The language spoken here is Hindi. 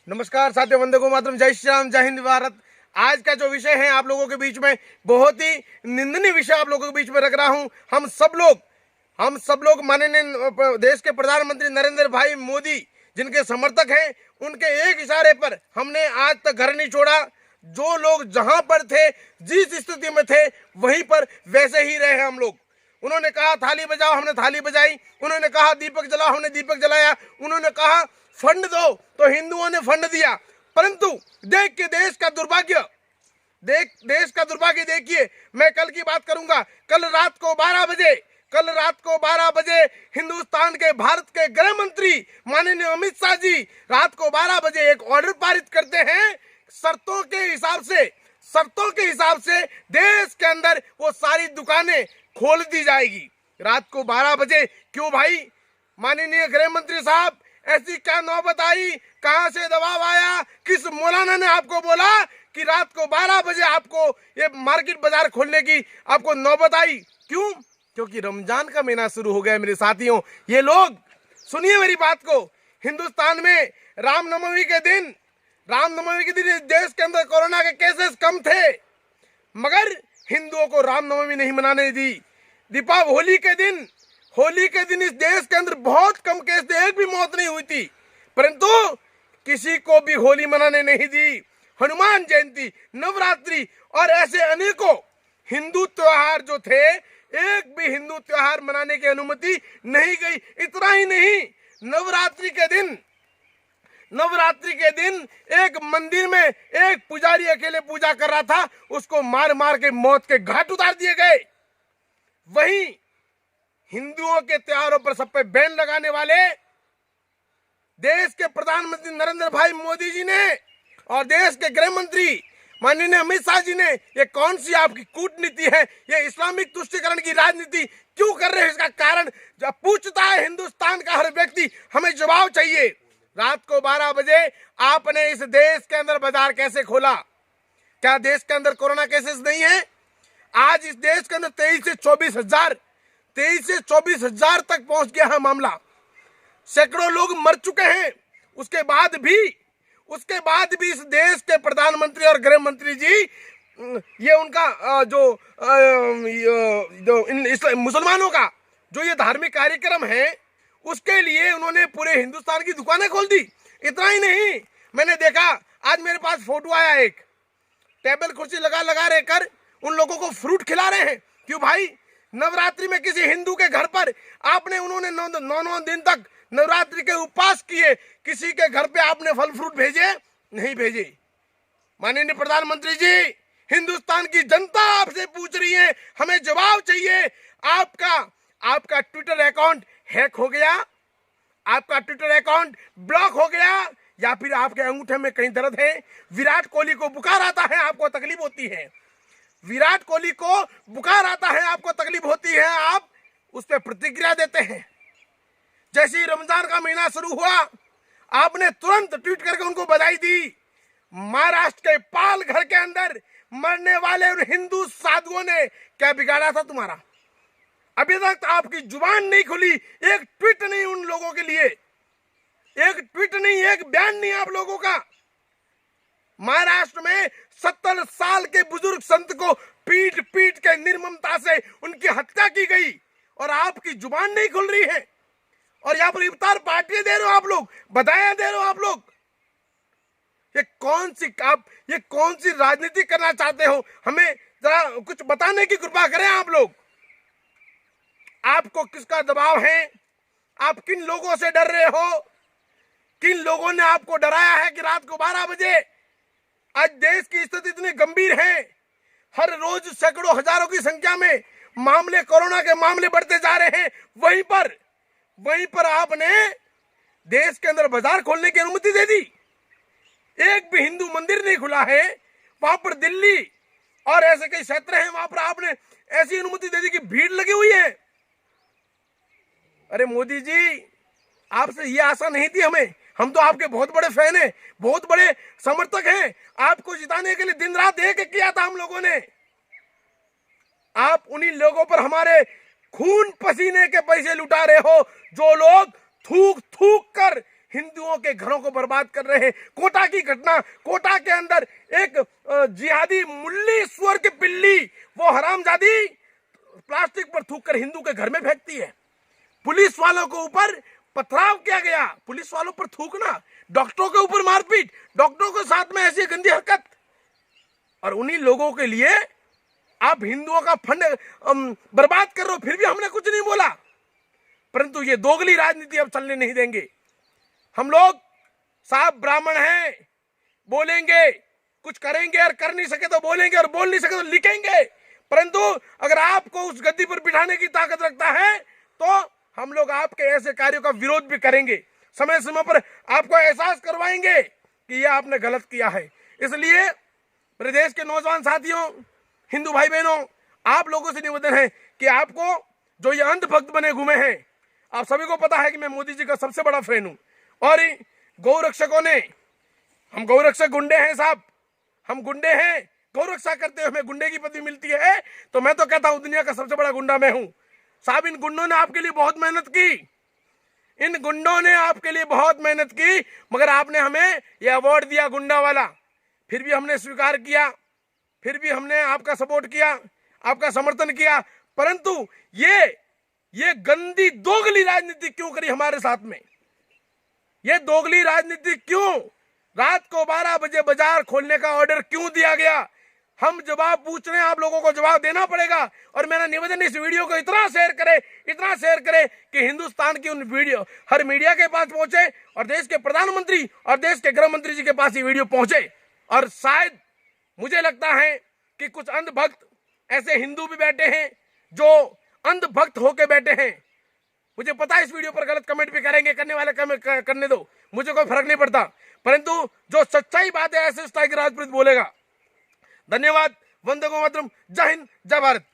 नमस्कार साथियों, वंदे मातरम, जय श्री राम, जय हिंद भारत। आज का जो विषय है आप लोगों के बीच में बहुत ही निंदनीय विषय आप लोगों के बीच में रख रहा हूं। हम सब लोग माननीय देश के प्रधानमंत्री नरेंद्र भाई मोदी जिनके समर्थक हैं, उनके एक इशारे पर हमने आज तक घर नहीं छोड़ा। जो लोग जहां पर थे, जिस स्थिति में थे, वहीं पर वैसे ही रहे हम लोग। उन्होंने कहा थाली बजाओ, हमने थाली बजाई। उन्होंने कहा दीपक जलाओ, हमने दीपक जलाया। उन्होंने कहा फंड दो, तो हिंदुओं ने फंड दिया। परंतु देख के देश का दुर्भाग्य देखिए। मैं कल की बात करूंगा। कल रात को 12 बजे हिंदुस्तान के भारत के गृह मंत्री माननीय अमित शाह जी रात को 12 बजे एक ऑर्डर पारित करते हैं। शर्तों के हिसाब से देश के अंदर वो सारी दुकानें खोल दी जाएगी रात को 12 बजे। क्यों भाई? माननीय गृह मंत्री साहब, ऐसी क्या नौबत आई? कहां से दबाव आया? किस मौलाना ने आपको बोला कि रात को 12 बजे आपको ये मार्केट बाजार खोलने की आपको नौबत आई? क्यों? क्योंकि रमजान का महीना शुरू हो गया मेरे साथियों। ये लोग सुनिए मेरी बात को। हिंदुस्तान में रामनवमी के दिन इस देश के अंदर कोरोना के केसेस कम थे, मगर हिंदुओं को रामनवमी नहीं मनाने दी। होली के दिन इस देश के अंदर बहुत कम केस थे, एक भी मौत नहीं हुई थी, परंतु किसी को भी होली मनाने नहीं दी। हनुमान जयंती, नवरात्रि और ऐसे अनेकों हिंदू त्योहार जो थे, एक भी हिंदू त्योहार मनाने की अनुमति नहीं गई। इतना ही नहीं, नवरात्रि के दिन एक मंदिर में एक पुजारी अकेले पूजा कर रहा था, उसको मार मार के मौत के घाट उतार दिए गए। वहीं हिंदुओं के त्योहारों पर सब पे बैन लगाने वाले देश के प्रधानमंत्री नरेंद्र भाई मोदी जी ने और देश के गृह मंत्री माननीय अमित शाह जी ने, ये कौन सी आपकी कूटनीति है? ये इस्लामिक तुष्टीकरण की राजनीति क्यों कर रहे हैं? इसका कारण जब पूछता है हिंदुस्तान का हर व्यक्ति, हमें जवाब चाहिए। रात को 12 बजे आपने इस देश के अंदर बाजार कैसे खोला? क्या देश के अंदर कोरोना केसेस नहीं है? आज इस देश के अंदर 23 से 24 हजार तक पहुंच गया है मामला। सैकड़ों लोग मर चुके हैं। उसके बाद भी इस देश के प्रधानमंत्री और गृह मंत्री जी, ये उनका मुसलमानों का जो ये धार्मिक कार्यक्रम है, उसके लिए उन्होंने पूरे हिंदुस्तान की दुकानें खोल दी। इतना ही नहीं, मैंने देखा आज मेरे पास फोटो आया, एक टेबल कुर्सी लगा रहकर उन लोगों को फ्रूट खिला रहे हैं। क्यों भाई? नवरात्रि में किसी हिंदू के घर पर उन्होंने 9 दिन तक नवरात्रि के उपवास किए, किसी के घर पे आपने फल फ्रूट भेजे? नहीं भेजे। माननीय प्रधानमंत्री जी, हिंदुस्तान की जनता आपसे पूछ रही है, हमें जवाब चाहिए। आपका ट्विटर अकाउंट हैक हो गया, आपका ट्विटर अकाउंट ब्लॉक हो गया, या फिर आपके अंगूठे में कहीं दर्द है? विराट कोहली को बुखार आता है, आपको तकलीफ होती है? विराट कोहली को बुखार आता है, आपको तकलीफ होती है? आप उस पर प्रतिक्रिया देते हैं। जैसे ही रमजान का महीना शुरू हुआ, आपने तुरंत ट्वीट करके उनको बधाई दी। महाराष्ट्र के पाल घर के अंदर मरने वाले उन हिंदू साधुओं ने क्या बिगाड़ा था तुम्हारा? अभी तक आपकी जुबान नहीं खुली, एक ट्वीट नहीं उन लोगों के लिए, एक ट्वीट नहीं, एक बयान नहीं आप लोगों का। महाराष्ट्र में 70 साल के बुजुर्ग संत को पीट पीट के निर्ममता से उनकी हत्या की गई और आपकी जुबान नहीं खुल रही है। और यहाँ पर इफ्तार पार्टी दे रहे हो आप लोग, बधाइयां दे रहे हो आप लोग। ये कौन सी राजनीति करना चाहते हो? हमें जरा कुछ बताने की कृपा करें आप लोग। आपको किसका दबाव है? आप किन लोगों से डर रहे हो? किन लोगों ने आपको डराया है कि रात को 12 बजे? आज देश की स्थिति इतनी गंभीर है, हर रोज सैकड़ों हजारों की संख्या में कोरोना के मामले बढ़ते जा रहे हैं। वहीं पर आपने देश के अंदर बाजार खोलने की अनुमति दे दी। एक भी हिंदू मंदिर नहीं खुला है वहां पर। दिल्ली और ऐसे कई क्षेत्र हैं, वहां पर आपने ऐसी अनुमति दे दी कि भीड़ लगी हुई है। अरे मोदी जी, आपसे ये आशा नहीं थी हमें। हम तो आपके बहुत बड़े फैन हैं, बहुत बड़े समर्थक हैं। आपको जिताने के लिए दिन रात एक किया था हम लोगों ने। आप उन्हीं लोगों पर हमारे खून पसीने के पैसे लुटा रहे हो, जो लोग थूक थूक कर हिंदुओं के घरों को बर्बाद कर रहे हैं। कोटा की घटना, कोटा के अंदर एक जिहादी मुल्ली सुअर की पिल्ली, वो हरामजादी प्लास्टिक पर थूक कर हिंदू के घर में फेंकती है। पुलिस वालों के ऊपर पथराव किया गया, पुलिस वालों पर थूकना, डॉक्टरों के ऊपर मारपीट, डॉक्टरों के साथ में ऐसी गंदी हरकत। और उन्हीं लोगों के लिए आप हिंदुओं का फंड बर्बाद कर रहे हो, फिर भी हमने कुछ नहीं बोला। परंतु ये दोगली राजनीति अब चलने नहीं देंगे। हम लोग साफ ब्राह्मण हैं, बोलेंगे, कुछ करेंगे, और कर नहीं सके तो बोलेंगे, और बोल नहीं सके तो लिखेंगे। परंतु अगर आपको उस गद्दी पर बिठाने की ताकत रखता है तो हम लोग आपके ऐसे कार्यों का विरोध भी करेंगे, समय समय पर आपको एहसास करवाएंगे कि यह आपने गलत किया है। इसलिए प्रदेश के नौजवान साथियों, हिंदू भाई बहनों, आप लोगों से निवेदन है कि आपको जो ये अंधभक्त बने घूमे हैं, आप सभी को पता है कि मैं मोदी जी का सबसे बड़ा फैन हूं, और गौ रक्षकों ने, हम गौ रक्षक गुंडे हैं साहब, हम गुंडे हैं, गौ रक्षा करते हुए हमें गुंडे की पदवी मिलती है, तो मैं तो कहता हूं दुनिया का सबसे बड़ा गुंडा मैं हूं साहब। इन गुंडों ने आपके लिए बहुत मेहनत की, इन गुंडों ने आपके लिए बहुत मेहनत की, मगर आपने हमें यह अवार्ड दिया गुंडा वाला, फिर भी हमने स्वीकार किया, फिर भी हमने आपका सपोर्ट किया, आपका समर्थन किया। परंतु ये गंदी दोगली राजनीति क्यों करी हमारे साथ में? ये दोगली राजनीति क्यों? रात को 12 बजे बाजार खोलने का ऑर्डर क्यों दिया गया? हम जवाब पूछ रहे हैं, आप लोगों को जवाब देना पड़ेगा। और मेरा निवेदन, इस वीडियो को इतना शेयर करे कि हिंदुस्तान की उन वीडियो हर मीडिया के पास पहुंचे, और देश के प्रधानमंत्री और देश के गृह मंत्री जी के पास ये वीडियो पहुंचे। और शायद मुझे लगता है कि कुछ अंधभक्त ऐसे हिंदू भी बैठे हैं जो अंधभक्त होके बैठे हैं। मुझे पता है इस वीडियो पर गलत कमेंट भी करेंगे, करने वाले करने दो, मुझे कोई फर्क नहीं पड़ता। परंतु जो सच्चाई बात है ऐसे टाइगर राजपूत बोलेगा। धन्यवाद। वंदे मातरम। जय हिंद, जय भारत।